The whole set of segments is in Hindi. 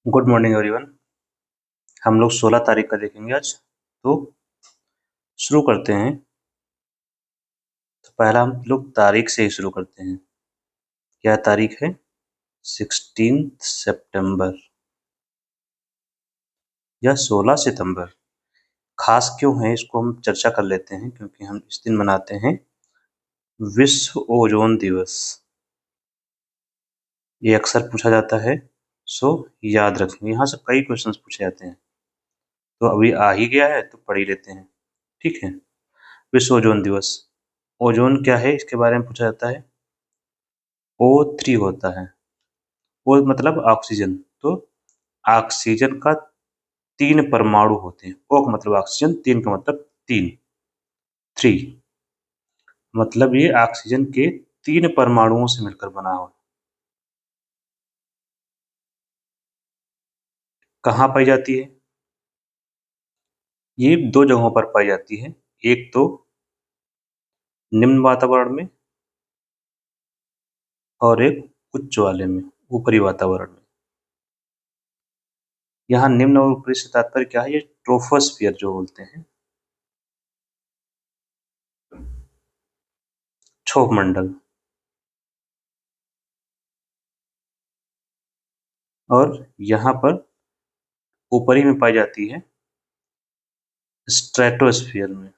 Good morning everyone. हम लोग 16 तारीख का देखेंगे आज। तो शुरू करते हैं। तो पहला हम लोग तारीख से ही शुरू करते हैं। क्या तारीख है? 16 सितंबर या 16 सितंबर। खास क्यों है इसको हम चर्चा कर लेते हैं, क्योंकि हम इस दिन मनाते हैं विश्व ओजोन दिवस। ये अक्सर पूछा जाता है, सो याद रखें। यहाँ से कई क्वेश्चंस पूछे जाते हैं, तो अभी आ ही गया है तो पढ़ ही लेते हैं। ठीक है। विश्व ओजोन दिवस। ओजोन क्या है इसके बारे में पूछा जाता है। O3 होता है। O मतलब ऑक्सीजन। तो ऑक्सीजन का 3 परमाणु होते हैं। O का मतलब ऑक्सीजन, 3 का मतलब 3, 3 मतलब ये ऑक्सीजन के 3 परमाणुओं से मिलकर बना हुआ। कहाँ पाई जाती है? ये 2 जगहों पर पाई जाती है। एक तो निम्न वातावरण में और एक उच्च वाले में, ऊपरी वातावरण में। यहाँ निम्न और ऊपरी से तात्पर्य क्या है? ये ट्रोपोस्फियर जो बोलते हैं, क्षोभ मंडल। और यहाँ पर ऊपरी में पाई जाती है स्ट्रेटोस्फियर में,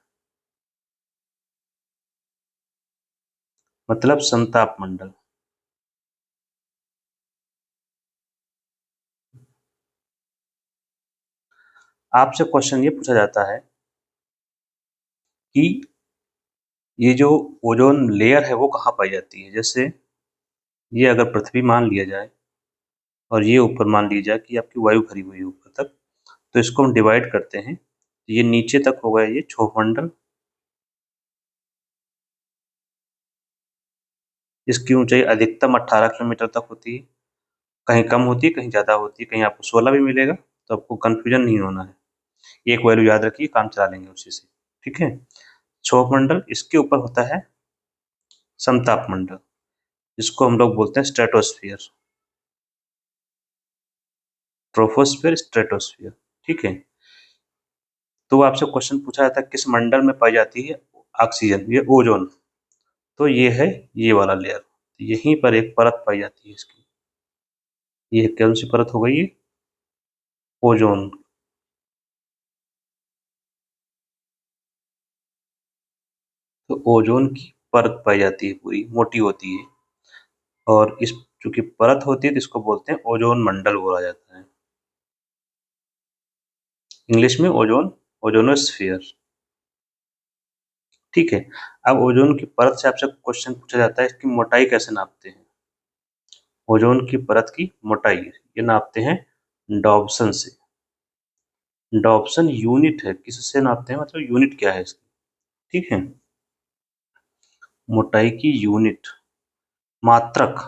मतलब समताप मंडल। आपसे क्वेश्चन ये पूछा जाता है कि ये जो ओजोन लेयर है वो कहाँ पाई जाती है। जैसे ये अगर पृथ्वी मान लिया जाए और ये ऊपर मान लिया जाए कि आपकी वायु भरी हुई है ऊपर तक, तो इसको हम डिवाइड करते हैं। ये नीचे तक होगा ये क्षोभ मंडल। इसकी ऊंचाई अधिकतम 18 किलोमीटर तक होती है। कहीं कम होती है, कहीं ज़्यादा होती है, कहीं आपको 16 भी मिलेगा। तो आपको कंफ्यूजन नहीं होना है, एक वैल्यू याद रखिए, काम चला लेंगे उसी से। ठीक है। क्षोभ मंडल, इसके ऊपर होता है समताप मंडल, जिसको हम लोग बोलते हैं स्ट्रेटोस्फियर। Troposphere, stratosphere. ठीक है। तो आपसे क्वेश्चन पूछा जाता है किस मंडल में पाई जाती है ऑक्सीजन, ये ओजोन। तो ये है ये वाला लेयर। यहीं पर एक परत पाई जाती है इसकी। ये कौन सी परत हो गई? ये ओजोन। तो ओजोन की परत पाई जाती है, पूरी मोटी होती है। और इस चूंकि परत होती है तो इसको बोलते हैं ओजोन मंडल बोला जाता है। इंग्लिश में ओजोन, ओजोनोस्फियर। ठीक है। अब ओजोन की परत से आपसे क्वेश्चन पूछा जाता है इसकी मोटाई कैसे नापते हैं। ओजोन की परत की मोटाई ये नापते हैं डॉप्सन से। डॉप्सन यूनिट है, किससे नापते हैं, मतलब यूनिट क्या है इसकी। ठीक है। मोटाई की यूनिट, मात्रक।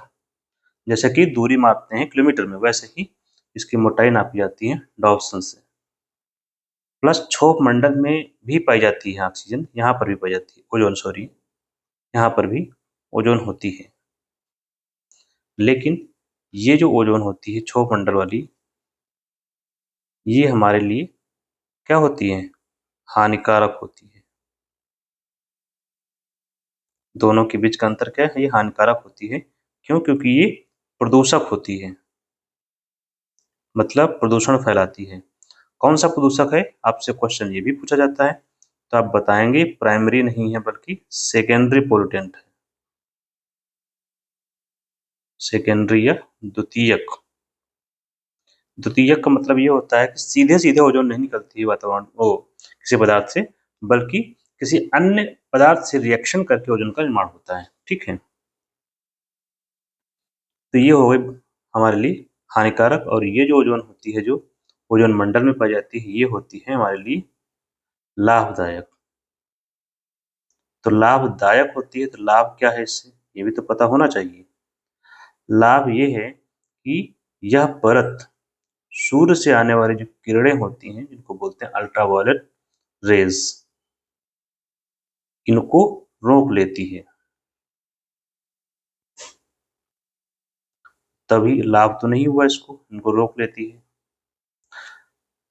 जैसे कि दूरी मापते हैं किलोमीटर में, वैसे ही इसकी मोटाई नापी जाती है डॉप्सन से। प्लस क्षोभ मंडल में भी पाई जाती है ऑक्सीजन, यहाँ पर भी पाई जाती है ओजोन, सॉरी, यहाँ पर भी ओजोन होती है। लेकिन ये जो ओजोन होती है क्षोभ मंडल वाली, ये हमारे लिए क्या होती है? हानिकारक होती है। दोनों के बीच का अंतर क्या है? ये हानिकारक होती है। क्यों? क्योंकि ये प्रदूषक होती है, मतलब प्रदूषण फैलाती है। कौन सा प्रदूषक है, आपसे क्वेश्चन ये भी पूछा जाता है। तो आप बताएंगे प्राइमरी नहीं है बल्कि सेकेंडरी पोल्यूटेंट है। सेकेंडरी या द्वितीयक। द्वितीयक का मतलब ये होता है कि सीधे सीधे ओजोन नहीं निकलती है वातावरण ओ किसी पदार्थ से, बल्कि किसी अन्य पदार्थ से रिएक्शन करके ओजोन का निर्माण होता है। ठीक है। तो ये हो गई हमारे लिए हानिकारक। और ये जो ओजोन होती है, जो ओजोन मंडल में पाई जाती है, ये होती है हमारे लिए लाभदायक। तो लाभदायक होती है, तो लाभ क्या है इससे, ये भी तो पता होना चाहिए। लाभ ये है कि यह परत सूर्य से आने वाली जो किरणें होती हैं, जिनको बोलते हैं अल्ट्रावायलेट रेज, इनको रोक लेती है। तभी लाभ तो नहीं हुआ इसको, इनको रोक लेती है।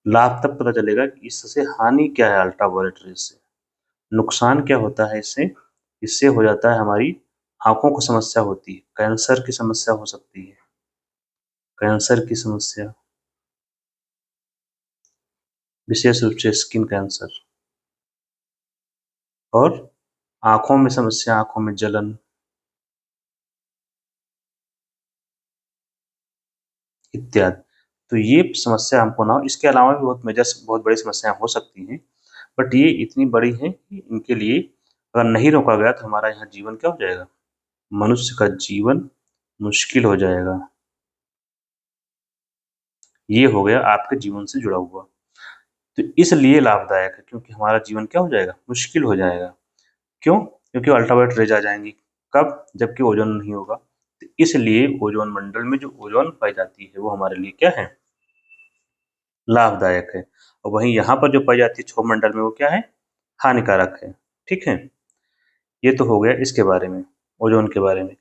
लाभ तब पता चलेगा कि इससे हानि क्या है अल्ट्रावायलेट रेज से, नुकसान क्या होता है इससे। इससे हो जाता है हमारी आंखों को समस्या होती है, कैंसर की समस्या हो सकती है, कैंसर की समस्या, विशेष रूप से स्किन कैंसर, और आंखों में समस्या, आंखों में जलन इत्यादि। तो ये समस्या हमको ना हो, इसके अलावा भी बहुत बड़ी समस्याएं हो सकती हैं, बट ये इतनी बड़ी हैं कि इनके लिए अगर नहीं रोका गया तो हमारा यहाँ जीवन क्या हो जाएगा, मनुष्य का जीवन मुश्किल हो जाएगा। ये हो गया आपके जीवन से जुड़ा हुआ। तो इसलिए लाभदायक है क्योंकि हमारा जीवन क्या हो जाएगा, मुश्किल हो जाएगा। क्यों? क्योंकि अल्ट्रावायलेट रेज आ जाएंगी। कब? जबकि ओजोन नहीं होगा। तो इसलिए ओजोन मंडल में जो ओजोन पाई जाती है वो हमारे लिए क्या है, लाभदायक है। और वहीं यहाँ पर जो पाई जाती है क्षोभ मंडल में वो क्या है, हानिकारक है। ठीक है, ये तो हो गया इसके बारे में, ओजोन के बारे में।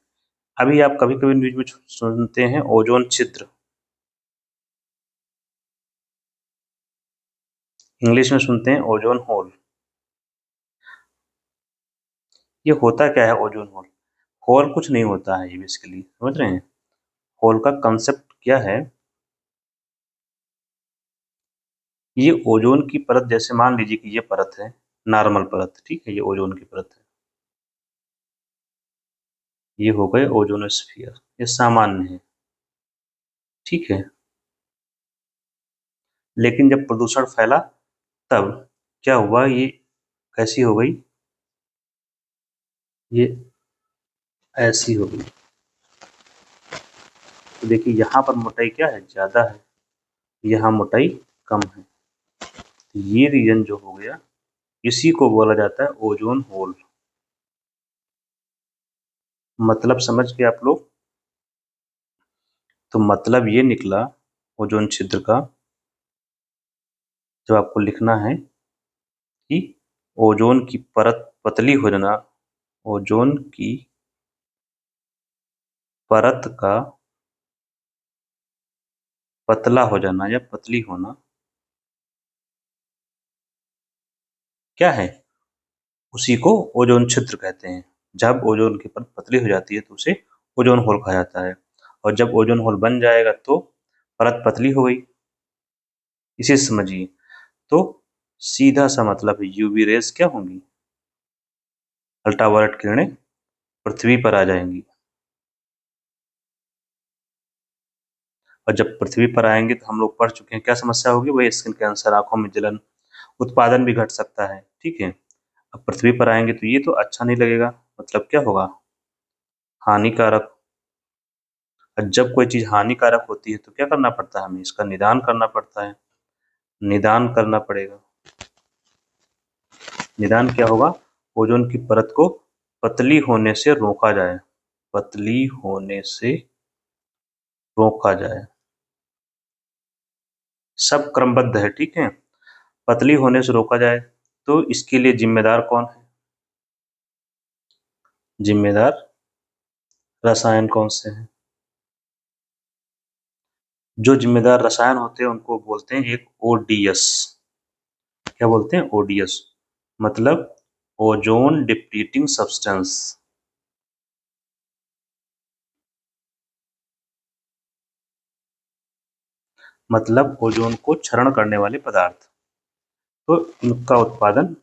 अभी आप कभी कभी न्यूज में सुनते हैं ओजोन छिद्र, इंग्लिश में सुनते हैं ओजोन होल। ये होता क्या है ओजोन होल? होल कुछ नहीं होता है ये, बेसिकली समझ रहे हैं, होल का कंसेप्ट क्या है। ये ओजोन की परत, जैसे मान लीजिए कि ये परत है, नॉर्मल परत, ठीक है, ये ओजोन की परत है, ये हो गए ओजोनोस्फियर, ये सामान्य है, ठीक है। लेकिन जब प्रदूषण फैला तब क्या हुआ, ये कैसी हो गई, ये ऐसी हो गई। तो देखिए यहाँ पर मोटाई क्या है, ज्यादा है, यहाँ मोटाई कम है। तो ये रीजन जो हो गया, इसी को बोला जाता है ओजोन होल। मतलब समझ गए आप लोग? तो मतलब ये निकला ओजोन छिद्र का, जो आपको लिखना है कि ओजोन की परत पतली हो जाना, ओजोन की परत का पतला हो जाना या पतली होना क्या है, उसी को ओजोन छिद्र कहते हैं। जब ओजोन की परत पतली हो जाती है तो उसे ओजोन होल कहा जाता है, और जब ओजोन होल बन जाएगा तो परत पतली हो गई, इसे समझिए। तो सीधा सा मतलब यूवी रेज क्या होंगी, अल्ट्रावायलेट किरणें पृथ्वी पर आ जाएंगी, और जब पृथ्वी पर आएंगे तो हम लोग पढ़ चुके हैं क्या समस्या होगी, वही स्किन कैंसर, आंखों में जलन, उत्पादन भी घट सकता है, ठीक है। अब पृथ्वी पर आएंगे तो ये तो अच्छा नहीं लगेगा, मतलब क्या होगा, हानिकारक। और जब कोई चीज हानिकारक होती है तो क्या करना पड़ता है, हमें इसका निदान करना पड़ता है, निदान करना पड़ेगा। निदान क्या होगा, ओजोन की परत को पतली होने से रोका जाए, पतली होने से रोका जाए, सब क्रमबद्ध है, ठीक है। पतली होने से रोका जाए, तो इसके लिए जिम्मेदार कौन है, जिम्मेदार रसायन कौन से हैं, जो जिम्मेदार रसायन होते हैं उनको बोलते हैं एक ओडीएस। क्या बोलते हैं, ओडीएस, मतलब ओजोन डिप्लीटिंग सब्सटेंस। मतलब ओजोन को क्षरण करने वाले पदार्थ, तो इनका उत्पादन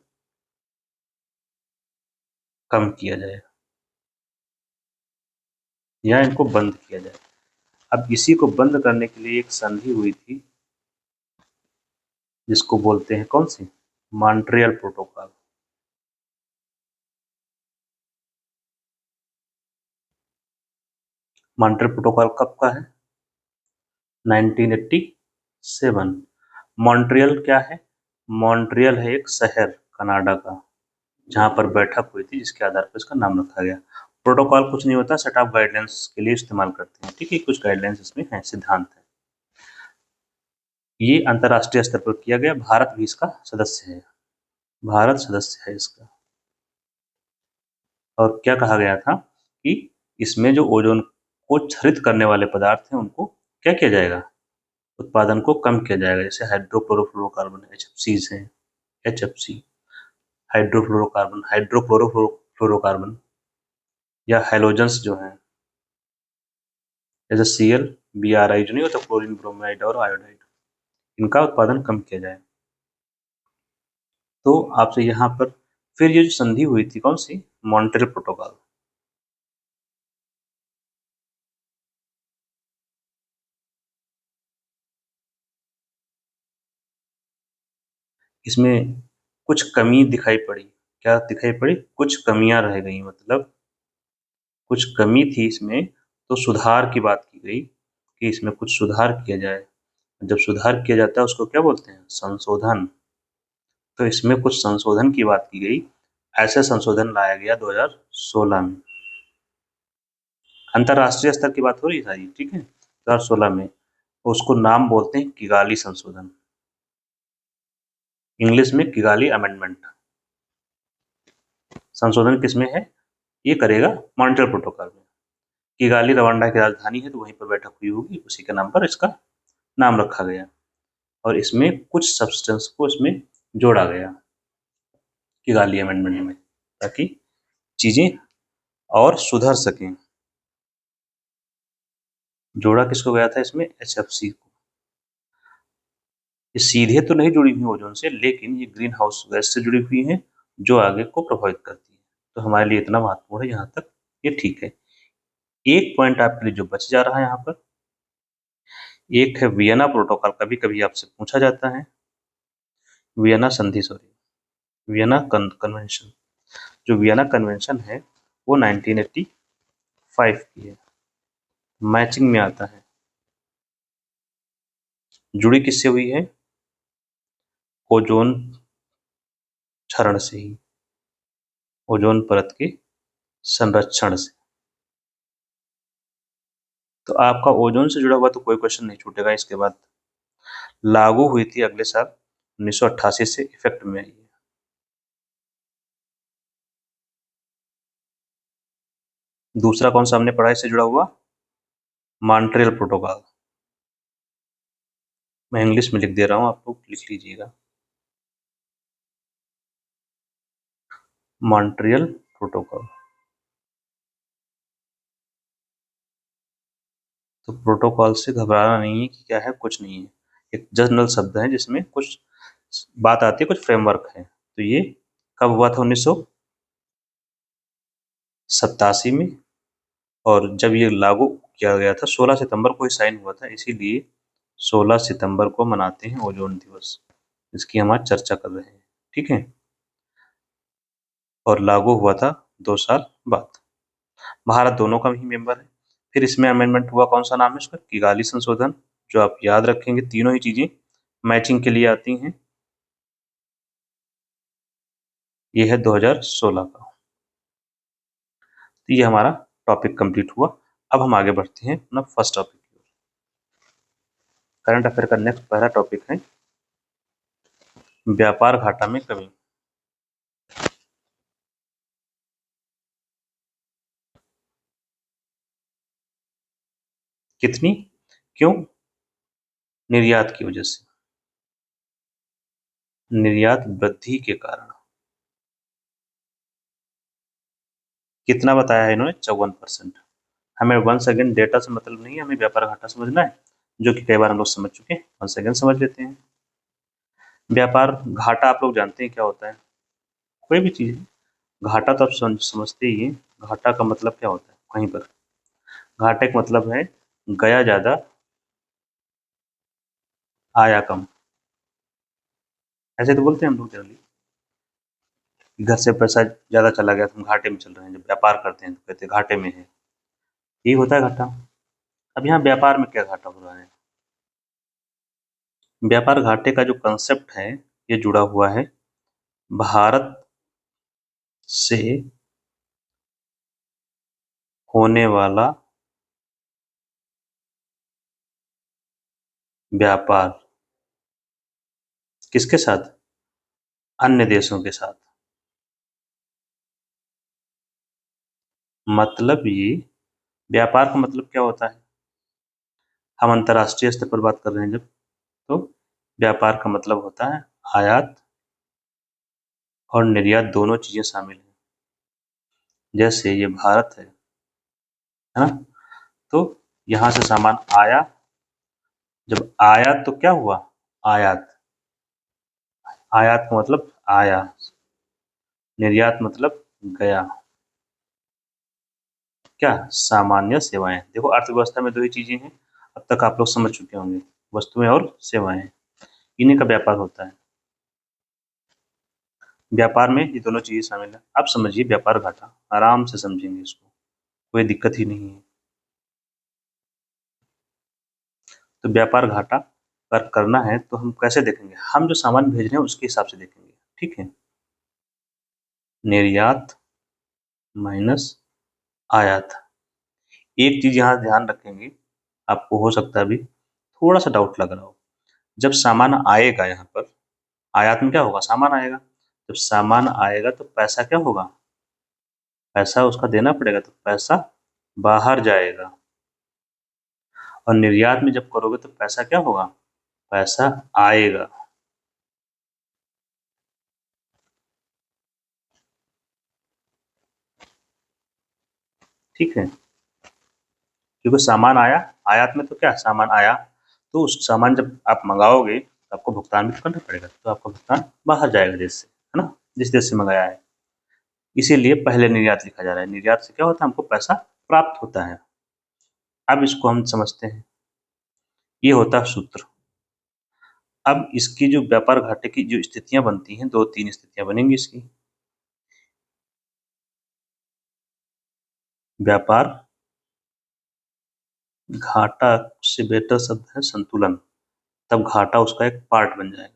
कम किया जाए या इनको बंद किया जाए। अब इसी को बंद करने के लिए एक संधि हुई थी, जिसको बोलते हैं कौन सी, मॉन्ट्रियल प्रोटोकॉल। मॉन्ट्रियल प्रोटोकॉल कब का है, 1987। मॉन्ट्रियल क्या है, मॉन्ट्रियल है एक शहर कनाडा का, जहाँ पर बैठक हुई थी, जिसके आधार पर इसका नाम रखा गया। प्रोटोकॉल कुछ नहीं होता, सेट ऑफ गाइडलाइंस के लिए इस्तेमाल करते हैं, ठीक है, कुछ गाइडलाइंस इसमें हैं, सिद्धांत है। ये अंतर्राष्ट्रीय स्तर पर किया गया, भारत भी इसका सदस्य है, भारत सदस्य है इसका। और क्या कहा गया था कि इसमें जो ओजोन को क्षरित करने वाले पदार्थ हैं उनको क्या किया जाएगा, उत्पादन को कम किया जाएगा, जैसे हाइड्रोक्लोरोफ्लोरोकार्बन HFCs हैं, HFC, हाइड्रोफ्लोरोकार्बन, हाइड्रोक्लोरोफ्लोरोकार्बन, या हैलोजेंस जो हैं, जैसे Cl, Bri जो नहीं होता, क्लोरीन ब्रोमाइड और आयोडाइड, इनका उत्पादन कम किया जाए। तो आपसे यहाँ पर फिर ये जो संधि हुई थी, कौन सी, मॉन्ट्रियल प्रोटोकॉल, इसमें कुछ कमी दिखाई पड़ी। क्या दिखाई पड़ी? कुछ कमियां रह गई, मतलब कुछ कमी थी इसमें, तो सुधार की बात की गई कि इसमें कुछ सुधार किया जाए। जब सुधार किया जाता है उसको क्या बोलते हैं? संशोधन। तो इसमें कुछ संशोधन की बात की गई। ऐसा संशोधन लाया गया 2016 में। अंतर्राष्ट्रीय स्तर की बात हो रही है सारी, ठीक है, 2016 में। उसको नाम बोलते हैं किगाली संशोधन, इंग्लिश में किगाली अमेंडमेंट। संशोधन किसमें है? ये करेगा मॉन्ट्रियल प्रोटोकॉल में। किगाली रवांडा की राजधानी है, तो वहीं पर बैठक हुई होगी, उसी के नाम पर इसका नाम रखा गया। और इसमें कुछ सब्सटेंस को इसमें जोड़ा गया किगाली अमेंडमेंट में, ताकि चीजें और सुधर सकें। जोड़ा किसको गया था इसमें? HFC को। ये सीधे तो नहीं जुड़ी हुई ओजोन से, लेकिन ये ग्रीन हाउस गैस से जुड़ी हुई हैं, जो आगे को प्रभावित करती है। तो हमारे लिए इतना महत्वपूर्ण है, यहाँ तक ये ठीक है। एक पॉइंट आपके लिए जो बच जा रहा है यहाँ पर, एक है वियना प्रोटोकॉल, कभी कभी आपसे पूछा जाता है, वियना संधि, सॉरी, वियना कन्वेंशन। जो वियना कन्वेंशन है वो 1985 की है, मैचिंग में आता है। जुड़ी किससे हुई है? ओजोन क्षरण से ही, ओजोन परत के संरक्षण से। तो आपका ओजोन से जुड़ा हुआ तो कोई क्वेश्चन नहीं छूटेगा इसके बाद। लागू हुई थी अगले साल 1988 से इफेक्ट में आई है। दूसरा कौन सा हमने पढ़ा इससे जुड़ा हुआ? Montreal protocol. मैं इंग्लिश में लिख दे रहा हूँ, आप लोग लिख लीजिएगा, मॉन्ट्रियल प्रोटोकॉल। तो प्रोटोकॉल से घबराना नहीं है कि क्या है, कुछ नहीं है, एक जनरल शब्द है जिसमें कुछ बात आती है, कुछ फ्रेमवर्क है। तो ये कब हुआ था? 1987 में। और जब ये लागू किया गया था 16 सितंबर को ही साइन हुआ था, इसीलिए 16 सितंबर को मनाते हैं ओजोन दिवस, इसकी हम आज चर्चा कर रहे हैं, ठीक है। और लागू हुआ था 2 साल बाद। भारत दोनों का ही मेंबर है। फिर इसमें अमेंडमेंट हुआ, कौन सा नाम है इसका? किगाली संशोधन। जो आप याद रखेंगे, तीनों ही चीजें मैचिंग के लिए आती हैं। ये है 2016 का। तो ये हमारा टॉपिक कंप्लीट हुआ। अब हम आगे बढ़ते हैं अपना फर्स्ट टॉपिक की ओर। करंट अफेयर का नेक्स्ट पहला टॉपिक है व्यापार घाटा में कमी। कितनी? क्यों? निर्यात की वजह से, निर्यात वृद्धि के कारण। कितना बताया है इन्होंने? 54%। हमें वंस अगेन डेटा से मतलब नहीं है, हमें व्यापार घाटा समझना है, जो कि कई बार हम लोग समझ चुके हैं। वंस अगेन समझ लेते हैं। व्यापार घाटा आप लोग जानते हैं क्या होता है? कोई भी चीज है, घाटा तो आप समझते ही हैं। घाटा का मतलब क्या होता है? कहीं पर घाटे का मतलब है गया ज्यादा आया कम, ऐसे तो बोलते हैं हम लोग जनरली। घर से पैसा ज्यादा चला गया तो हम घाटे में चल रहे हैं। जब व्यापार करते हैं तो कहते हैं घाटे में है, यही होता है घाटा। अब यहाँ व्यापार में क्या घाटा हो रहा है? व्यापार घाटे का जो कंसेप्ट है, ये जुड़ा हुआ है भारत से होने वाला व्यापार। किसके साथ? अन्य देशों के साथ। मतलब ये व्यापार का मतलब क्या होता है? हम अंतर्राष्ट्रीय स्तर पर बात कर रहे हैं जब, तो व्यापार का मतलब होता है आयात और निर्यात दोनों चीजें शामिल हैं। जैसे ये भारत है ना, तो यहाँ से सामान आया, जब आया तो क्या हुआ, आयात। आयात का मतलब आया, निर्यात मतलब गया। क्या, सामान्य सेवाएं। देखो अर्थव्यवस्था में दो ही चीजें हैं, अब तक आप लोग समझ चुके होंगे, वस्तुएं और सेवाएं, इन्हीं का व्यापार होता है। व्यापार में ये दोनों चीजें शामिल है। अब समझिए व्यापार घाटा, आराम से समझेंगे इसको, कोई दिक्कत ही नहीं है। तो व्यापार घाटा अगर करना है तो हम कैसे देखेंगे, हम जो सामान भेज रहे हैं उसके हिसाब से देखेंगे, ठीक है। निर्यात माइनस आयात। एक चीज यहाँ ध्यान रखेंगे, आपको हो सकता है अभी थोड़ा सा डाउट लग रहा हो, जब सामान आएगा यहाँ पर, आयात में क्या होगा, सामान आएगा, जब सामान आएगा तो पैसा क्या होगा, पैसा उसका देना पड़ेगा, तो पैसा बाहर जाएगा। और निर्यात में जब करोगे तो पैसा क्या होगा, पैसा आएगा। ठीक है, क्योंकि सामान आया, आयात में तो क्या, सामान आया, तो उस सामान जब आप मंगाओगे तो आपको भुगतान भी करना पड़ेगा, तो आपका भुगतान बाहर जाएगा देश से, है ना, जिस देश से मंगाया है। इसीलिए पहले निर्यात लिखा जा रहा है। निर्यात से क्या होता है, हमको पैसा प्राप्त होता है। अब इसको हम समझते हैं, ये होता है सूत्र। अब इसकी जो व्यापार घाटे की जो स्थितियां बनती हैं, दो तीन स्थितियां बनेंगी इसकी। व्यापार घाटा से बेहतर शब्द है संतुलन, तब घाटा उसका एक पार्ट बन जाएगा।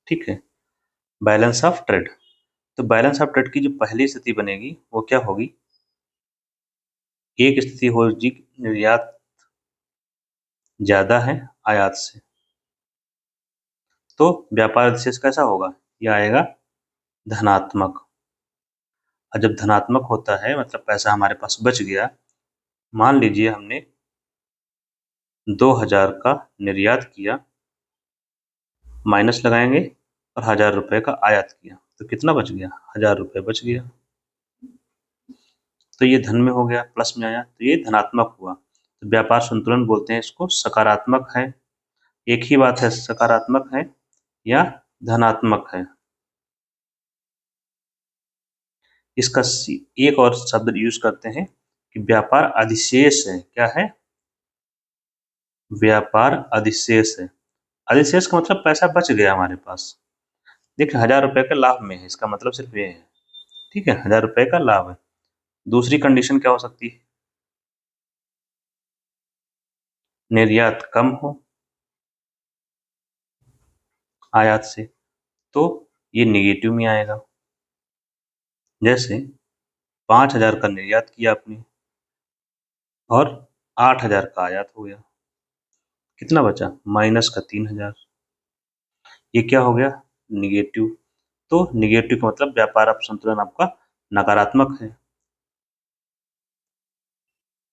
ठीक है, बैलेंस ऑफ ट्रेड। तो बैलेंस ऑफ ट्रेड की जो पहली स्थिति बनेगी वो क्या होगी, एक स्थिति होगी निर्यात ज्यादा है आयात से, तो व्यापार अधिशेष कैसा होगा, यह आएगा धनात्मक। और जब धनात्मक होता है मतलब पैसा हमारे पास बच गया, मान लीजिए हमने 2000 का निर्यात किया, माइनस लगाएंगे, और 1000 रुपए का आयात किया, तो कितना बच गया, 1000 रुपए बच गया। तो ये धन में हो गया, प्लस में आया, तो ये धनात्मक हुआ। तो व्यापार संतुलन बोलते हैं इसको, सकारात्मक है, एक ही बात है, सकारात्मक है या धनात्मक है। इसका एक और शब्द यूज करते हैं कि व्यापार अधिशेष है। क्या है, व्यापार अधिशेष है। अधिशेष का मतलब पैसा बच गया हमारे पास। देखिए 1000 रुपए का लाभ में है, इसका मतलब सिर्फ ये है। ठीक है, 1000 रुपए का लाभ है। दूसरी कंडीशन क्या हो सकती है, निर्यात कम हो आयात से, तो ये निगेटिव में आएगा। जैसे 5000 का निर्यात किया आपने और 8000 का आयात हो गया, कितना बचा, माइनस का 3000। ये क्या हो गया, निगेटिव। तो निगेटिव का मतलब व्यापार आप संतुलन आपका नकारात्मक है।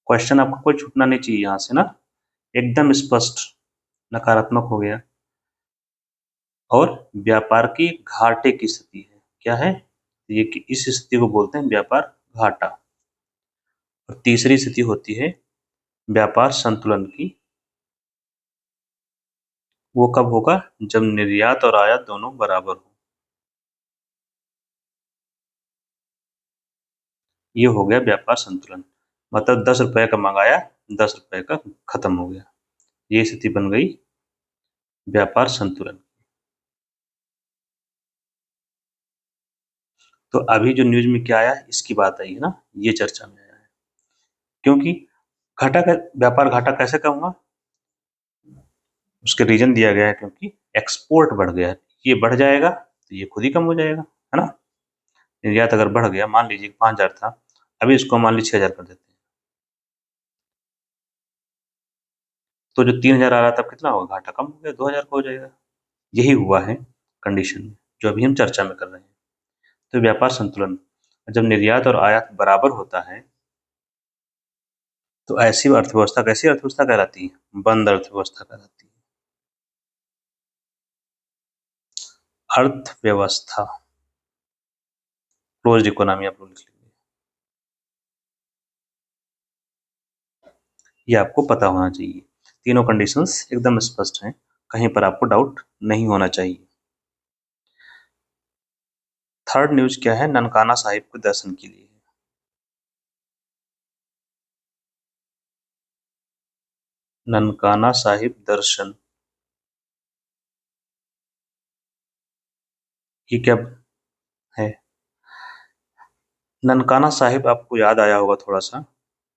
क्वेश्चन आपका कोई छूटना नहीं चाहिए यहाँ से ना, एकदम स्पष्ट, नकारात्मक हो गया। और व्यापार की घाटे की स्थिति है, क्या है ये, कि इस स्थिति को बोलते हैं व्यापार घाटा। और तीसरी स्थिति होती है व्यापार संतुलन की, वो कब होगा, जब निर्यात और आयात दोनों बराबर हो। ये हो गया व्यापार संतुलन, मतलब 10 रुपए का मंगाया, 10 रुपए का खत्म हो गया, ये स्थिति बन गई व्यापार संतुलन। तो अभी जो न्यूज में क्या आया इसकी बात आई है ना, ये चर्चा में आया है। क्योंकि घाटा का, व्यापार घाटा कैसे कम हुआ, उसके रीजन दिया गया है, क्योंकि एक्सपोर्ट बढ़ गया है। ये बढ़ जाएगा तो ये खुद ही कम हो जाएगा, है ना। निर्यात अगर बढ़ गया, मान लीजिए 5000 था, अभी इसको मान लीजिए 6000 कर देते हैं, तो जो 3000 आ रहा था कितना होगा, घाटा कम हो गया, 2000 का हो जाएगा। यही हुआ है कंडीशन में जो अभी हम चर्चा में कर रहे हैं। तो व्यापार संतुलन, जब निर्यात और आयात बराबर होता है तो ऐसी अर्थव्यवस्था कैसी अर्थव्यवस्था कहलाती है? बंद अर्थव्यवस्था कहलाती है। अर्थव्यवस्था, क्लोज्ड इकोनॉमी आप लोग लिख लीजिए। ये आपको पता होना चाहिए। तीनों कंडीशंस एकदम स्पष्ट हैं, कहीं पर आपको डाउट नहीं होना चाहिए। थर्ड न्यूज क्या है? ननकाना साहिब के दर्शन के लिए। ननकाना साहिब दर्शन, ये क्या है? ननकाना साहिब आपको याद आया होगा थोड़ा सा,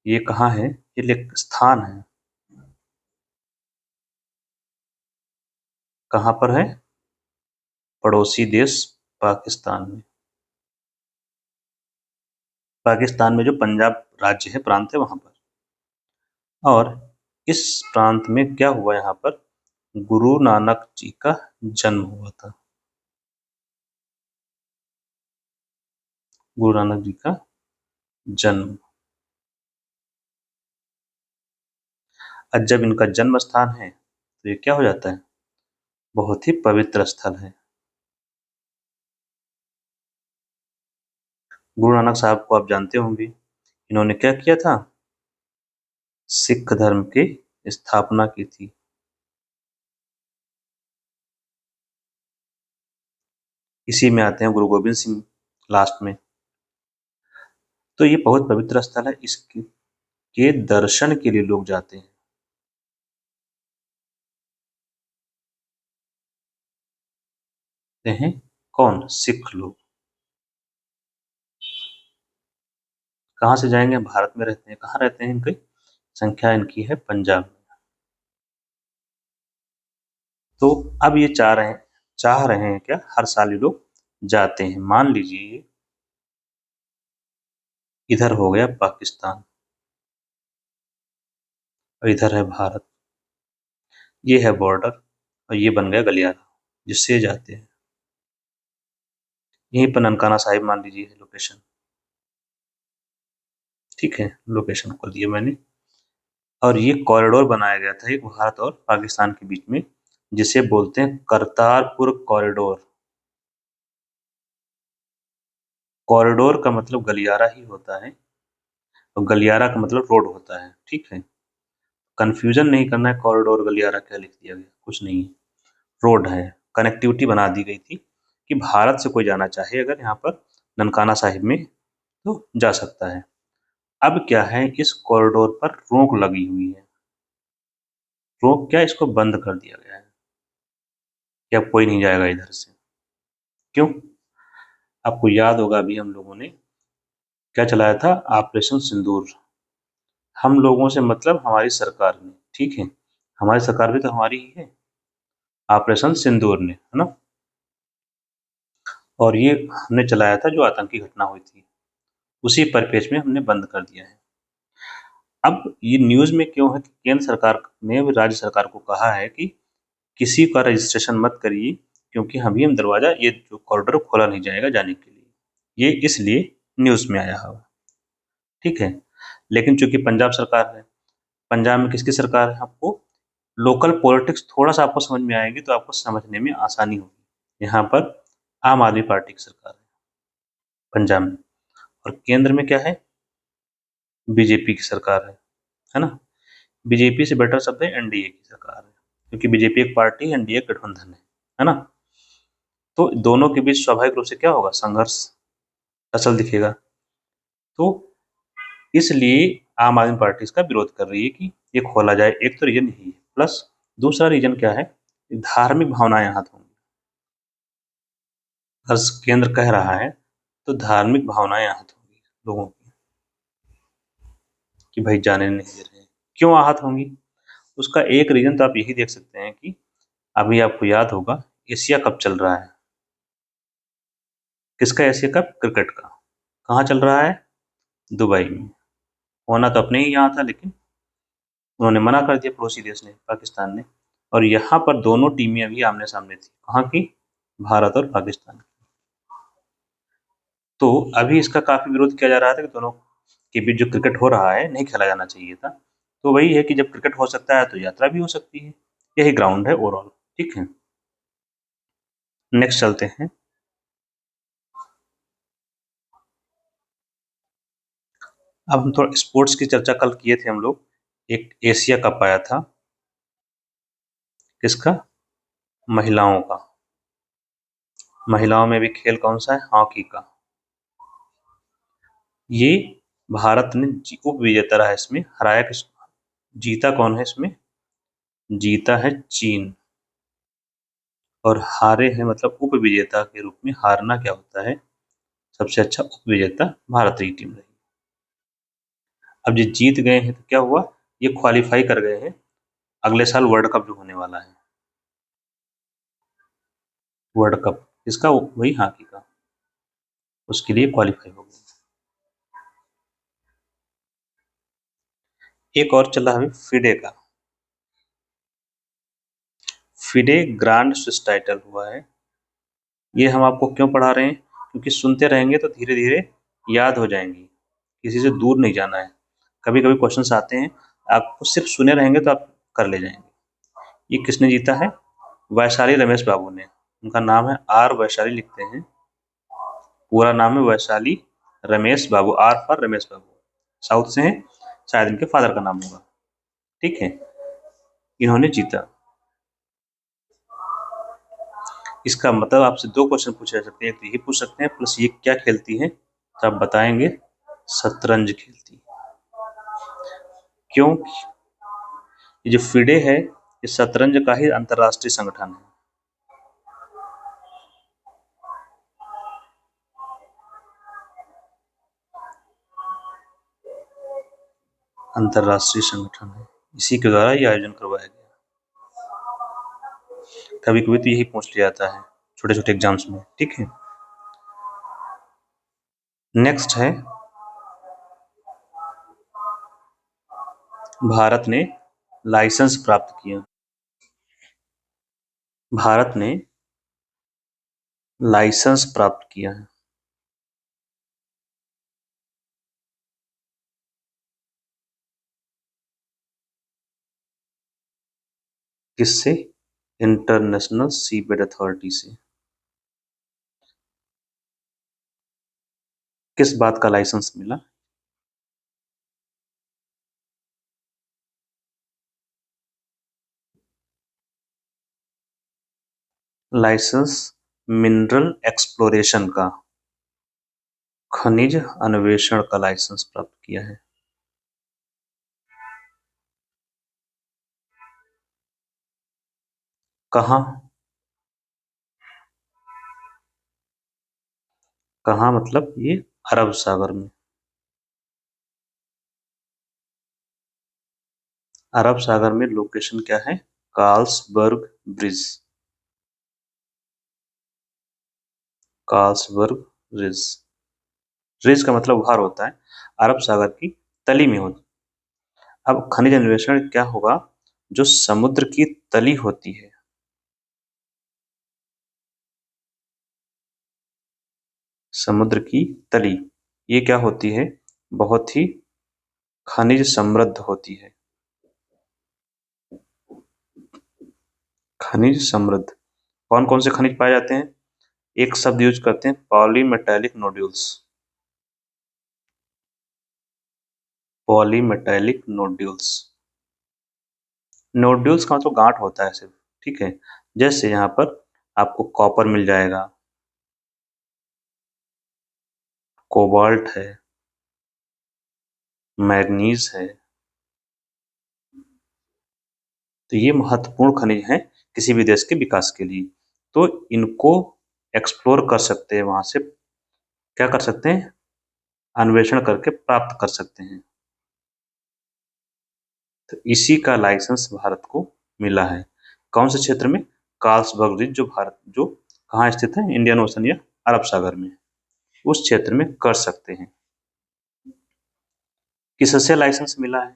ये कहाँ है? ये एक स्थान है। कहाँ पर है? पड़ोसी देश पाकिस्तान में। पाकिस्तान में जो पंजाब राज्य है, प्रांत है, वहां पर। और इस प्रांत में क्या हुआ? यहाँ पर गुरु नानक जी का जन्म हुआ था। गुरु नानक जी का जन्म। और जब इनका जन्म स्थान है तो ये क्या हो जाता है? बहुत ही पवित्र स्थल है। गुरु नानक साहब को आप जानते होंगे, इन्होंने क्या किया था? सिख धर्म की स्थापना की थी। इसी में आते हैं गुरु गोविंद सिंह लास्ट में। तो ये बहुत पवित्र स्थल है, इसके के दर्शन के लिए लोग जाते हैं। ते हैं कौन? सिख लोग। कहाँ से जाएंगे? भारत में रहते हैं। कहाँ रहते हैं? इनकी संख्या इनकी है पंजाब में। तो अब ये चाह रहे हैं क्या? हर साल ये लोग जाते हैं। मान लीजिए ये इधर हो गया पाकिस्तान और इधर है भारत, ये है बॉर्डर और ये बन गया गलियारा जिससे ये जाते हैं। यहीं पर ननकाना साहिब मान लीजिए है लोकेशन। ठीक है, लोकेशन को दिया मैंने। और ये कॉरिडोर बनाया गया था एक भारत और पाकिस्तान के बीच में, जिसे बोलते हैं करतारपुर कॉरिडोर। कॉरिडोर का मतलब गलियारा ही होता है और गलियारा का मतलब रोड होता है। ठीक है, कंफ्यूजन नहीं करना है, कॉरिडोर गलियारा क्या लिख दिया गया, कुछ नहीं है। रोड है, कनेक्टिविटी बना दी गई थी कि भारत से कोई जाना चाहे अगर यहाँ पर ननकाना साहिब में तो जा सकता है। अब क्या है, इस कॉरिडोर पर रोक लगी हुई है। रोक क्या, इसको बंद कर दिया गया है कि अब कोई नहीं जाएगा इधर से। क्यों? आपको याद होगा अभी हम लोगों ने क्या चलाया था? ऑपरेशन सिंदूर। हम लोगों से मतलब हमारी सरकार ने। ठीक है, हमारी सरकार भी तो हमारी ही है। ऑपरेशन सिंदूर ने, है ना? और ये हमने चलाया था जो आतंकी घटना हुई थी, उसी परिप्रेक्ष्य में हमने बंद कर दिया है। अब ये न्यूज में क्यों है कि केंद्र सरकार ने राज्य सरकार को कहा है कि किसी का रजिस्ट्रेशन मत करिए, क्योंकि हम दरवाजा, ये जो कॉरिडोर खोला नहीं जाएगा जाने के लिए। ये इसलिए न्यूज में आया हुआ। ठीक है, लेकिन चूंकि पंजाब सरकार है, पंजाब में किसकी सरकार है? आपको लोकल पॉलिटिक्स थोड़ा सा आपको समझ में आएगी तो आपको समझने में आसानी होगी। यहाँ पर आम आदमी पार्टी की सरकार है पंजाब में, और केंद्र में क्या है? बीजेपी की सरकार है ना? बीजेपी से बेटर शब्द है एनडीए की सरकार है, क्योंकि बीजेपी एक पार्टी, एनडीए गठबंधन है ना? तो दोनों के बीच स्वाभाविक रूप से क्या होगा? संघर्ष असल दिखेगा। तो इसलिए आम आदमी पार्टी इसका विरोध कर रही है कि ये खोला जाए। एक तो रीजन यही है, प्लस दूसरा रीजन क्या है? धार्मिक भावनाएं यहाँ होंगी। अगर केंद्र कह रहा है तो धार्मिक भावनाएं आहत होंगी लोगों की कि भाई जाने नहीं दे रहे हैं। क्यों आहत होंगी? उसका एक रीजन तो आप यही देख सकते हैं कि अभी आपको याद होगा एशिया कप चल रहा है। किसका एशिया कप? क्रिकेट का। कहाँ चल रहा है? दुबई में। होना तो अपने ही यहाँ था, लेकिन उन्होंने मना कर दिया, पड़ोसी देश ने, पाकिस्तान ने। और यहाँ पर दोनों टीमें अभी आमने सामने थी। कहाँ की? भारत और पाकिस्तान की। तो अभी इसका काफी विरोध किया जा रहा था कि दोनों के बीच जो क्रिकेट हो रहा है नहीं खेला जाना चाहिए था। तो वही है कि जब क्रिकेट हो सकता है तो यात्रा भी हो सकती है। यही ग्राउंड है ओवरऑल। ठीक है, नेक्स्ट चलते हैं। अब हम थोड़ा स्पोर्ट्स की चर्चा कल किए थे हम लोग। एक एशिया कप आया था, किसका? महिलाओं का। महिलाओं में भी खेल कौन सा है? हॉकी का। ये भारत ने उप विजेता रहा है इसमें। हराया किस, जीता कौन है इसमें? जीता है चीन। और हारे हैं, मतलब उप विजेता के रूप में हारना क्या होता है? सबसे अच्छा उप विजेता भारत की टीम रही। अब ये जीत गए हैं तो क्या हुआ? ये क्वालिफाई कर गए हैं अगले साल वर्ल्ड कप जो होने वाला है। वर्ल्ड कप इसका वही हॉकी का, उसके लिए क्वालिफाई हो गए। एक और चला हमें फिडे का। फिडे ग्रांड स्विस टाइटल हुआ है। ये हम आपको क्यों पढ़ा रहे हैं? क्योंकि सुनते रहेंगे तो धीरे धीरे याद हो जाएंगी, किसी से दूर नहीं जाना है। कभी कभी क्वेश्चंस आते हैं, आपको सिर्फ सुने रहेंगे तो आप कर ले जाएंगे। ये किसने जीता है? वैशाली रमेश बाबू ने। उनका नाम है आर वैशाली लिखते हैं, पूरा नाम है Vaishali Ramesh Babu. R for Ramesh Babu, south से हैं, शायद इनके फादर का नाम होगा। ठीक है, इन्होंने जीता। इसका मतलब आपसे दो क्वेश्चन पूछे जा सकते हैं, एक तो ये पूछ सकते हैं प्लस ये क्या खेलती है, तो आप बताएंगे शतरंज खेलती है। क्यों? ये जो फिडे है ये शतरंज का ही अंतरराष्ट्रीय संगठन है। अंतरराष्ट्रीय संगठन है, इसी के द्वारा ये आयोजन करवाया गया। कभी कभी तो यही पूछ लिया जाता है छोटे छोटे एग्जाम्स में। ठीक है, नेक्स्ट है, भारत ने लाइसेंस प्राप्त किया। भारत ने लाइसेंस प्राप्त किया है। किससे? इंटरनेशनल सीबेड अथॉरिटी से। किस बात का लाइसेंस मिला? लाइसेंस मिनरल एक्सप्लोरेशन का, खनिज अन्वेषण का लाइसेंस प्राप्त किया है। कहाँ? कहाँ मतलब ये अरब सागर में। अरब सागर में लोकेशन क्या है? Carlsberg bridge. Carlsberg bridge, bridge का मतलब भार होता है, अरब सागर की तली में होता है। अब खनिज अन्वेषण क्या होगा? जो समुद्र की तली होती है, समुद्र की तली, ये क्या होती है? बहुत ही खनिज समृद्ध होती है। खनिज समृद्ध, कौन कौन से खनिज पाए जाते हैं? एक शब्द यूज करते हैं, polymetallic nodules. Polymetallic nodules, nodules का मतलब गांठ होता है सिर्फ। ठीक है, जैसे यहाँ पर आपको कॉपर मिल जाएगा, कोबाल्ट है, मैग्नीज है। तो ये महत्वपूर्ण खनिज हैं किसी भी देश के विकास के लिए। तो इनको एक्सप्लोर कर सकते हैं, वहां से क्या कर सकते हैं? अन्वेषण करके प्राप्त कर सकते हैं। तो इसी का लाइसेंस भारत को मिला है। कौन से क्षेत्र में? कार्ल्सबर्ग रिज, जो भारत, जो कहाँ स्थित है? इंडियन ओशन या अरब सागर में, उस क्षेत्र में कर सकते हैं। किससे लाइसेंस मिला है?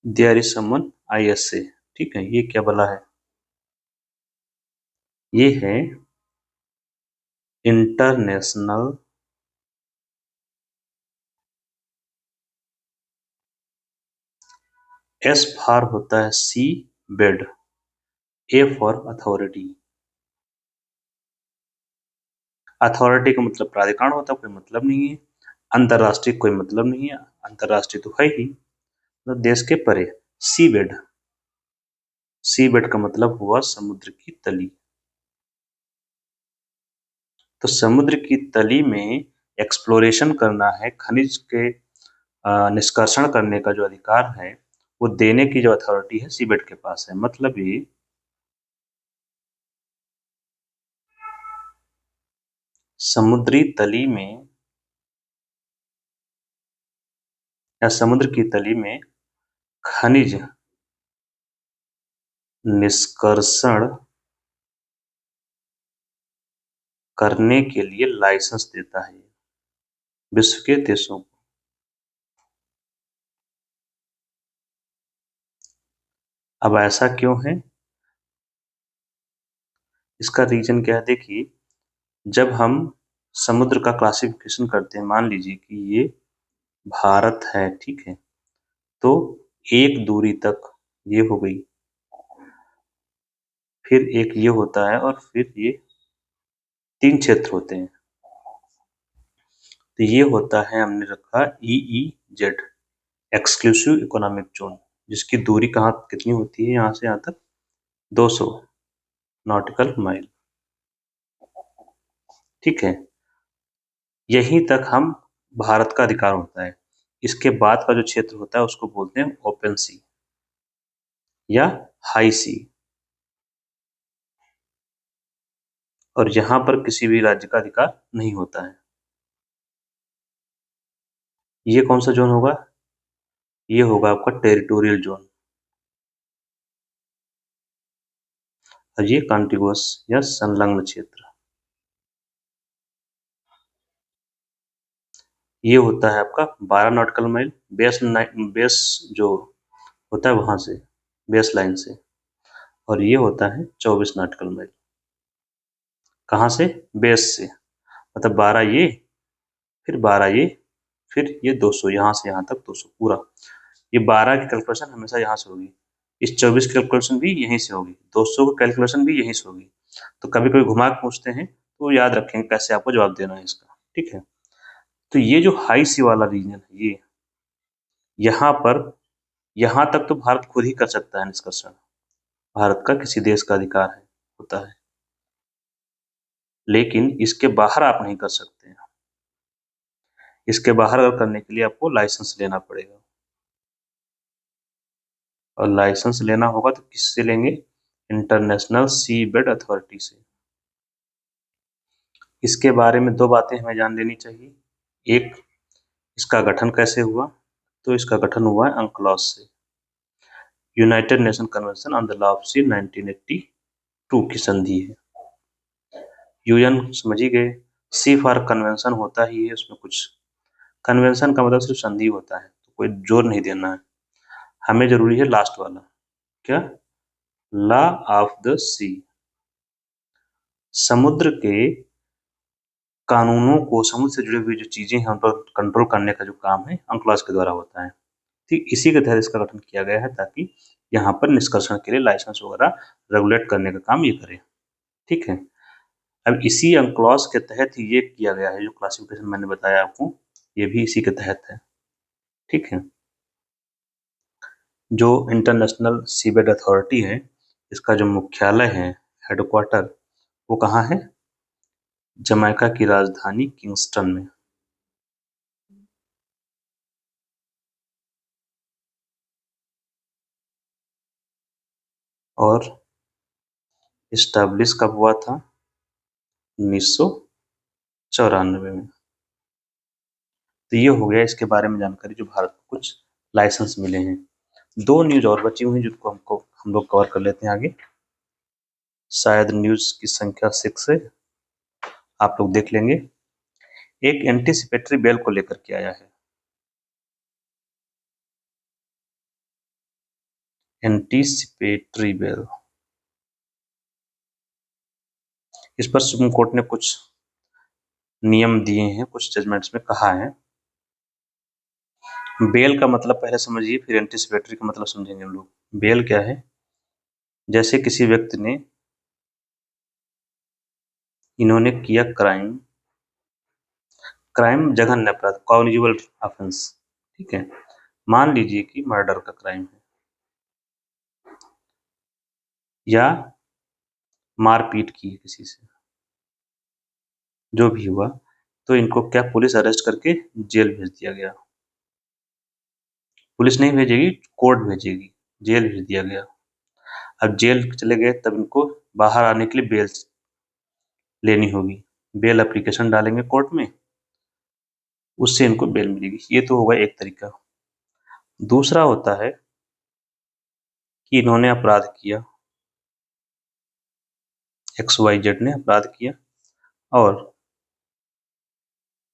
There is someone ISA। ठीक है, ये क्या बोला है? ये है इंटरनेशनल एस फॉर होता है seabed, A for authority. Authority का मतलब प्राधिकरण होता है, कोई मतलब नहीं है। अंतरराष्ट्रीय कोई मतलब नहीं है, अंतरराष्ट्रीय तो है ही, तो देश के परे। सी बेड, सी बेड का मतलब हुआ समुद्र की तली। तो समुद्र की तली में एक्सप्लोरेशन करना है, खनिज के निष्कर्षण करने का जो अधिकार है वो देने की जो अथॉरिटी है सीबेट के पास है। मतलब ये समुद्री तली में या समुद्र की तली में खनिज निष्कर्षण करने के लिए लाइसेंस देता है विश्व के देशों को। अब ऐसा क्यों है, इसका रीजन क्या है? देखिए, जब हम समुद्र का क्लासिफिकेशन करते हैं, मान लीजिए कि ये भारत है, ठीक है, तो एक दूरी तक ये हो गई, फिर एक ये होता है, और फिर ये 3 क्षेत्र होते हैं। तो ये होता है, हमने रखा EEZ, एक्सक्लूसिव इकोनॉमिक जोन, जिसकी दूरी कहाँ कितनी होती है, यहाँ से यहाँ तक 200 नॉटिकल माइल, ठीक है। यहीं तक हम भारत का अधिकार होता है। इसके बाद का जो क्षेत्र होता है उसको बोलते हैं ओपन सी या हाई सी, और यहाँ पर किसी भी राज्य का अधिकार नहीं होता है। ये कौन सा जोन होगा? ये होगा आपका टेरिटोरियल जोन, और ये कॉन्टिगुअस या संलग्न क्षेत्र। ये होता है आपका 12 नॉटिकल माइल बेस जो होता है वहां से, बेस लाइन से, और ये होता है 24 नॉटिकल माइल। कहाँ से? बेस से, मतलब 12 ये, फिर 12 ये, फिर ये 200, यहाँ से यहाँ तक 200 पूरा। ये 12 की कैलकुलेशन हमेशा यहाँ से होगी, इस 24 की कैलकुलेशन भी यहीं से होगी, 200 की कैलकुलेशन भी यहीं से होगी। तो कभी कभी घुमा के पूछते हैं तो याद रखेंगे कैसे आपको जवाब देना है इसका, ठीक है। तो ये जो हाई सी वाला रीजन है, ये यहाँ पर, यहाँ तक तो भारत खुद ही कर सकता है निष्कर्षण, भारत का किसी देश का अधिकार है, होता है, लेकिन इसके बाहर आप नहीं कर सकते हैं। इसके बाहर अगर करने के लिए आपको लाइसेंस लेना पड़ेगा, और लाइसेंस लेना होगा तो किससे लेंगे? इंटरनेशनल सी बेड अथॉरिटी से। इसके बारे में 2 बातें हमें जान लेनी चाहिए। एक, इसका गठन कैसे हुआ? तो इसका गठन हुआ है अंक्लॉस से, United Nation convention on the law of sea 1982 की संधि है। यूएन समझ ही गए, सी फॉर कन्वेंशन होता ही है, उसमें कुछ कन्वेंशन का मतलब सिर्फ संधि होता है, तो कोई जोर नहीं देना है। हमें जरूरी है लास्ट वाला, क्या? लॉ ऑफ द सी। समुद्र के कानूनों को, समुद्र से जुड़ी हुई जो चीजें हैं उन पर कंट्रोल करने का जो काम है अंक्लॉस के द्वारा होता है। ठीक इसी के तहत इसका गठन किया गया है, ताकि यहाँ पर निष्कर्षण के लिए लाइसेंस वगैरह रेगुलेट करने का काम ये करे, ठीक है। अब इसी अंक्लॉस के तहत ही ये किया गया है, जो क्लासिफिकेशन मैंने बताया आपको, ये भी इसी के तहत है, ठीक है। जो इंटरनेशनल सीबेड अथॉरिटी है, इसका जो मुख्यालय है, हेडक्वार्टर, वो कहाँ है? जमैका की राजधानी किंगस्टन में। और इस्टेब्लिश कब हुआ था? 1994 में। तो ये हो गया इसके बारे में जानकारी, जो भारत को कुछ लाइसेंस मिले हैं। 2 न्यूज और बची हुई हैं जिनको हम लोग कवर कर लेते हैं आगे। शायद न्यूज की संख्या 6 है, आप लोग देख लेंगे। एक एंटीसिपेटरी बेल को लेकर के आया है, एंटीसिपेटरी बेल। इस पर सुप्रीम कोर्ट ने कुछ नियम दिए हैं, कुछ जजमेंट्स में कहा है। बेल का मतलब पहले समझिए, फिर एंटीसिपेटरी का मतलब समझेंगे हम लोग। बेल क्या है? जैसे किसी व्यक्ति ने, इन्होंने किया क्राइम, क्राइम जघन्य अपराध, कॉग्निजिबल ऑफेंस, ठीक है। मान लीजिए कि मर्डर का क्राइम है या मारपीट की है किसी से, जो भी हुआ, तो इनको क्या पुलिस अरेस्ट करके जेल भेज दिया गया। पुलिस नहीं भेजेगी, कोर्ट भेजेगी, जेल भेज दिया गया। अब जेल चले गए, तब इनको बाहर आने के लिए बेल लेनी होगी। बेल एप्लीकेशन डालेंगे कोर्ट में, उससे इनको बेल मिलेगी। ये तो होगा एक तरीका। दूसरा होता है कि इन्होंने अपराध किया, XYZ ने अपराध किया और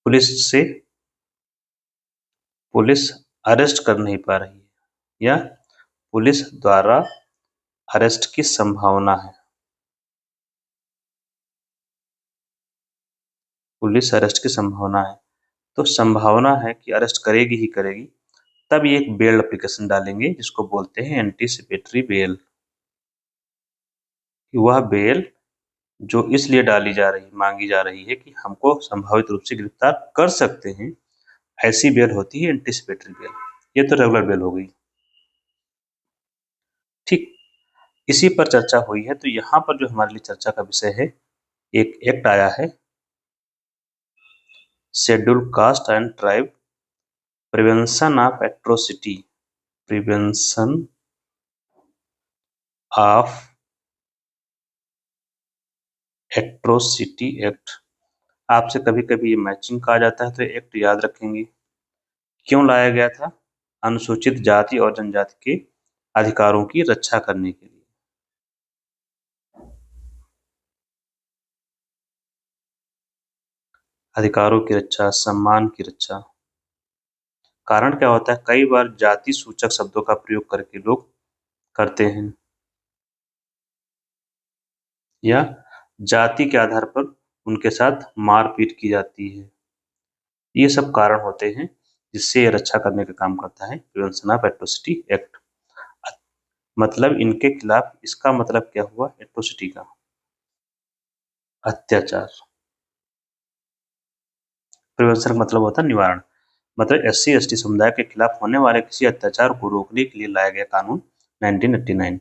पुलिस अरेस्ट कर नहीं पा रही है, या पुलिस द्वारा अरेस्ट की संभावना है, पुलिस अरेस्ट की संभावना है, तो संभावना है कि अरेस्ट करेगी ही करेगी, तब ये एक बेल एप्लीकेशन डालेंगे, जिसको बोलते हैं एंटीसिपेटरी बेल। वह बेल जो इसलिए मांगी जा रही है कि हमको संभावित रूप से गिरफ्तार कर सकते हैं, ऐसी बेल होती है एंटीसिपेटरी बेल। ये तो रेगुलर बेल हो गई, ठीक। इसी पर चर्चा हुई है, तो यहाँ पर जो हमारे लिए चर्चा का विषय है, एक एक्ट आया है, schedule caste and tribe prevention of atrocity, prevention of atrocity act. आपसे कभी कभी ये मैचिंग कहा जाता है, तो एक्ट याद रखेंगे। क्यों लाया गया था? अनुसूचित जाति और जनजाति के अधिकारों की रक्षा करने के लिए। अधिकारों की रक्षा, सम्मान की रक्षा। कारण क्या होता है, कई बार जाति सूचक शब्दों का प्रयोग करके लोग करते हैं, या जाति के आधार पर उनके साथ मारपीट की जाती है। ये सब कारण होते हैं जिससे ये रक्षा करने का काम करता है प्रिवेंशन ऑफ एट्रोसिटी एक्ट। मतलब इनके खिलाफ, इसका मतलब क्या हुआ, एट्रोसिटी का अत्याचार। प्रिवेंशन का मतलब होता है निवारण। मतलब SC/ST समुदाय के खिलाफ होने वाले किसी अत्याचार को रोकने के लिए लाया गया कानून 1989।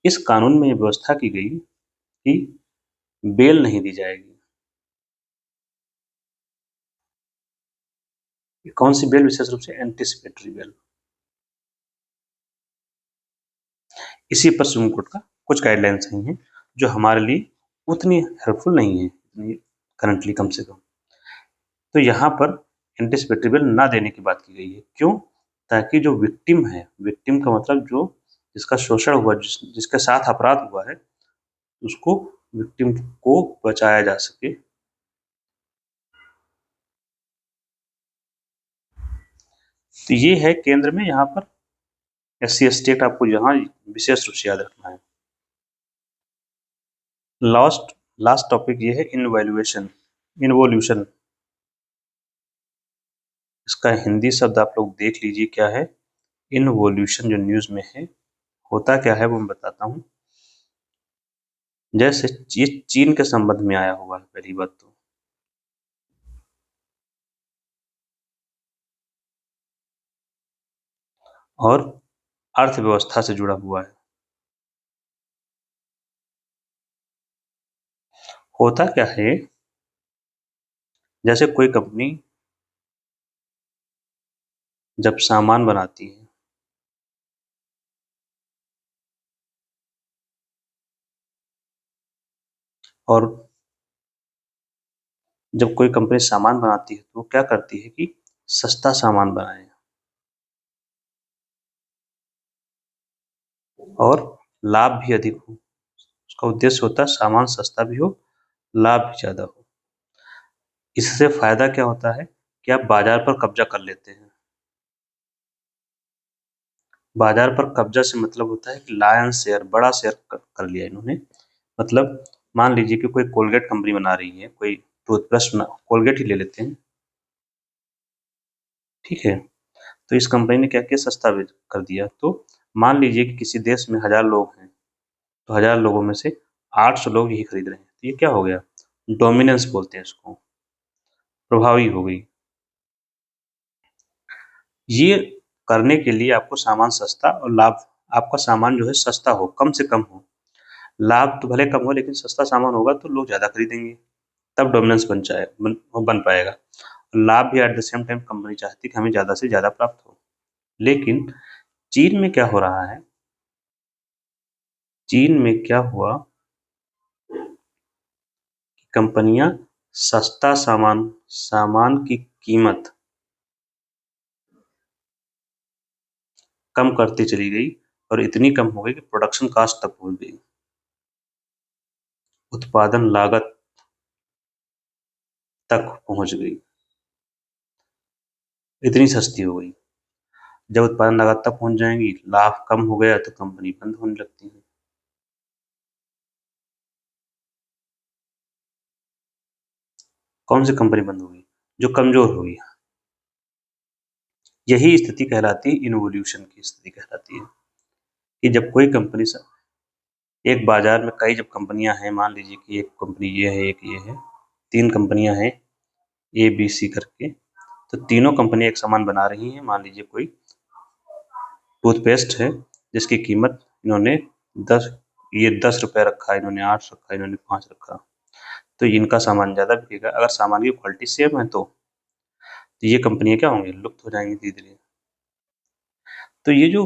इस कानून में ये व्यवस्था की गई कि बेल नहीं दी जाएगी। कौन सी बेल? विशेष रूप से एंटीसिपेटरी बेल। इसी पर सुप्रीम कोर्ट का कुछ गाइडलाइंस आई हैं, जो हमारे लिए उतनी हेल्पफुल नहीं है करंटली, कम से कम। तो यहाँ पर एंटीसिपेटरी बेल ना देने की बात की गई है। क्यों? ताकि जो विक्टिम है, विक्टिम का मतलब जो जिसका शोषण हुआ, जिसके साथ अपराध हुआ है, उसको, विक्टिम को बचाया जा सके। तो ये है केंद्र में, यहाँ पर SC/ST एक्ट आपको यहाँ विशेष रूप से याद रखना है। लास्ट टॉपिक ये है इनवैल्यूएशन, इनवोल्यूशन। इसका हिंदी शब्द आप लोग देख लीजिए क्या है। इनवोल्यूशन जो न्यूज में है, होता क्या है वो मैं बताता हूँ। जैसे ये चीन के संबंध में आया हुआ है, पहली बात तो। और अर्थव्यवस्था से जुड़ा हुआ है। होता क्या है, जैसे कोई कंपनी जब सामान बनाती है, और जब कोई कंपनी सामान बनाती है, तो वो क्या करती है कि सस्ता सामान बनाए और लाभ भी अधिक हो। उसका उद्देश्य होता है सामान सस्ता भी हो, लाभ भी ज्यादा हो। इससे फायदा क्या होता है कि आप बाजार पर कब्जा कर लेते हैं। बाजार पर कब्जा से मतलब होता है कि लायन शेयर, बड़ा शेयर कर लिया इन्होंने। मतलब मान लीजिए कि कोई कोलगेट कंपनी बना रही है, कोई टूथब्रश ना कोलगेट ही ले लेते हैं, ठीक है। तो इस कंपनी ने क्या किया, सस्ता कर दिया। तो मान लीजिए कि किसी देश में 1000 लोग हैं, तो 1000 लोगों में से 800 लोग यही खरीद रहे हैं, तो ये क्या हो गया, डोमिनेंस बोलते हैं इसको, प्रभावी हो गई। ये करने के लिए आपको सामान सस्ता और लाभ, आपका सामान जो है सस्ता हो, कम से कम हो, लाभ तो भले कम हो लेकिन सस्ता सामान होगा तो लोग ज़्यादा खरीदेंगे, तब डोमिनेंस बन पाएगा। लाभ भी at the same time company चाहती है कि हमें ज़्यादा से ज़्यादा प्राप्त हो। लेकिन चीन में क्या हो रहा है, चीन में क्या हुआ, कंपनियां सस्ता सामान की कीमत कम करती चली गई और इतनी कम हो गई कि प्रोडक्शन कॉस्ट तक पहुंच गई, उत्पादन लागत तक पहुंच गई, इतनी सस्ती हो गई। जब उत्पादन लागत तक पहुंच जाएंगी, लाभ कम हो गया तो कंपनी बंद होने लगती है। कौन सी कंपनी बंद होगी, जो कमजोर होगी। यही स्थिति कहलाती है, इनवोल्यूशन की स्थिति कहलाती है, कि जब कोई कंपनी एक बाजार में कई जब कंपनियां हैं, मान लीजिए कि एक कंपनी ये है, एक ये है, 3 कंपनियां हैं ए बी सी करके, तो तीनों कंपनी एक सामान बना रही हैं। मान लीजिए कोई टूथपेस्ट है जिसकी कीमत इन्होंने 10 रुपए रखा, इन्होंने 8 रखा, इन्होंने 5 रखा, तो इनका सामान ज़्यादा बिकेगा। अगर सामान की क्वालिटी सेम है तो ये कंपनियां क्या होंगी, लुप्त हो जाएंगी धीरे धीरे। तो ये जो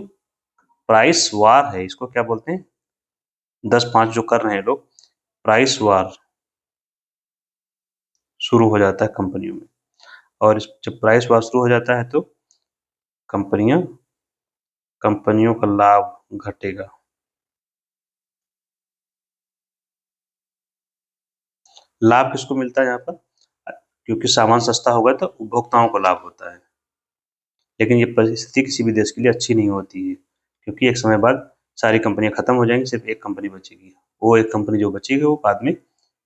प्राइस वार है, इसको क्या बोलते हैं, 10-5 जो कर रहे हैं लोग, प्राइस वार शुरू हो जाता है कंपनियों में। और जब प्राइस वार शुरू हो जाता है तो कंपनियां कंपनियों का लाभ घटेगा। लाभ किसको मिलता है यहाँ पर, क्योंकि सामान सस्ता होगा तो उपभोक्ताओं को लाभ होता है। लेकिन ये परिस्थिति किसी भी देश के लिए अच्छी नहीं होती है, क्योंकि एक समय बाद सारी कंपनियां खत्म हो जाएंगी, सिर्फ एक कंपनी बचेगी। वो एक कंपनी जो बचेगी वो बाद में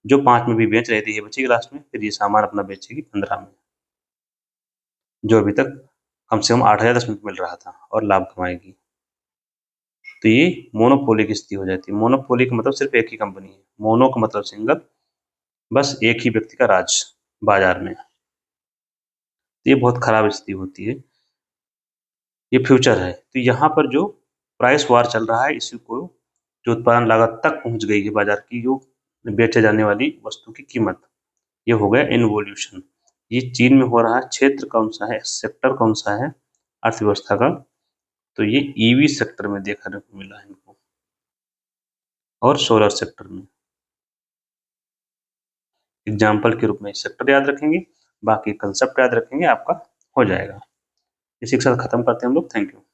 जो 5 में भी बेच रही थी, ये बचेगी लास्ट में, फिर ये सामान अपना बेचेगी 15 में, जो अभी तक कम से कम 8,000-10 में मिल रहा था, और लाभ कमाएगी। तो ये मोनोपोली की स्थिति हो जाती है। मोनोपोली का मतलब सिर्फ एक ही कंपनी है, मोनो का मतलब सिंगल, बस एक ही व्यक्ति का राज बाजार में। तो ये बहुत खराब स्थिति होती है, ये फ्यूचर है। तो यहाँ पर जो प्राइस वार चल रहा है, इसी को जो उत्पादन लागत तक पहुंच गई है बाजार की, जो बेचे जाने वाली वस्तु की कीमत, ये हो गया इनवोल्यूशन। ये चीन में हो रहा है। क्षेत्र कौन सा है, सेक्टर कौन सा है अर्थव्यवस्था का, तो ये ईवी सेक्टर में देखने को मिला है इनको, और सोलर सेक्टर में। एग्जाम्पल के रूप में सेक्टर याद रखेंगे, बाकी कंसेप्ट याद रखेंगे, आपका हो जाएगा। इसी के साथ खत्म करते हैं हम लोग। Thank you.